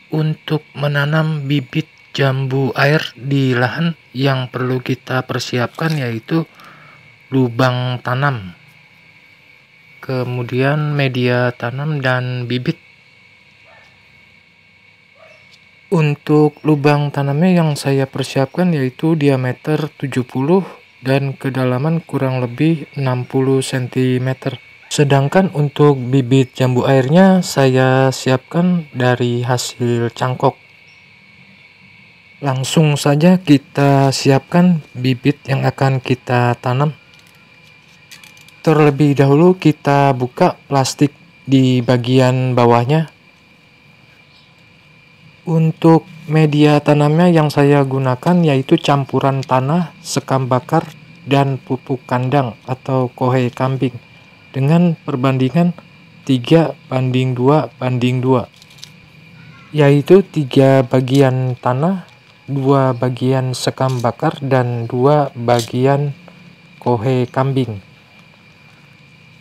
Untuk menanam bibit jambu air di lahan, yang perlu kita persiapkan yaitu lubang tanam, kemudian media tanam dan bibit. Untuk lubang tanamnya yang saya persiapkan yaitu diameter 70 dan kedalaman kurang lebih 60 cm. Sedangkan untuk bibit jambu airnya saya siapkan dari hasil cangkok. Langsung saja kita siapkan bibit yang akan kita tanam. Terlebih dahulu kita buka plastik di bagian bawahnya. Untuk media tanamnya yang saya gunakan yaitu campuran tanah, sekam bakar, dan pupuk kandang atau kohe kambing dengan perbandingan 3:2:2, yaitu 3 bagian tanah, 2 bagian sekam bakar, dan 2 bagian kohe kambing.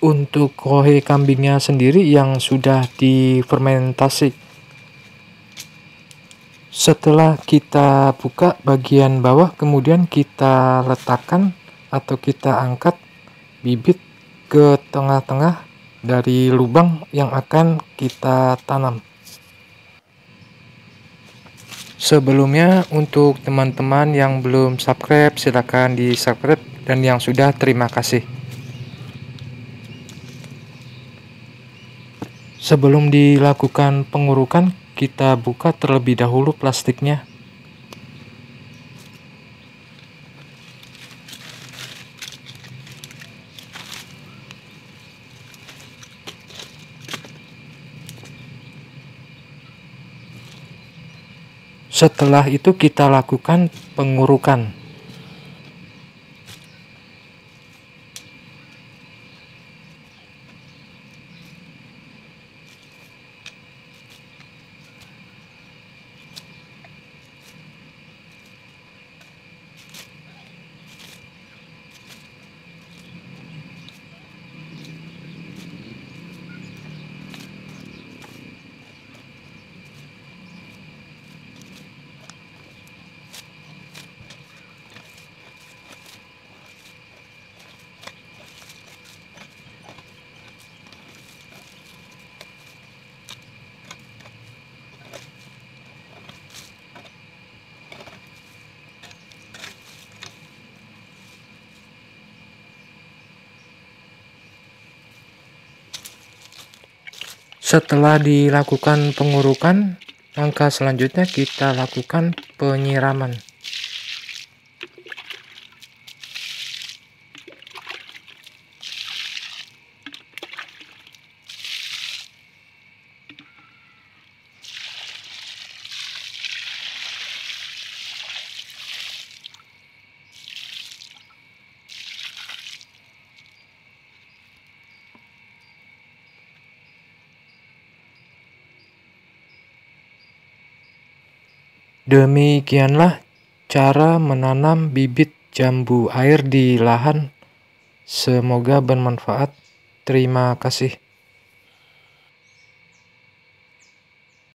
Untuk kohe kambingnya sendiri yang sudah difermentasi. Setelah kita buka bagian bawah, kemudian kita letakkan atau kita angkat bibit ke tengah-tengah dari lubang yang akan kita tanam. Sebelumnya, untuk teman-teman yang belum subscribe, silakan di subscribe, dan yang sudah, terima kasih. Sebelum dilakukan pengurukan, kita buka terlebih dahulu plastiknya. Setelah itu kita lakukan pengurukan. Setelah dilakukan pengurukan, langkah selanjutnya kita lakukan penyiraman. Demikianlah cara menanam bibit jambu air di lahan. Semoga bermanfaat. Terima kasih.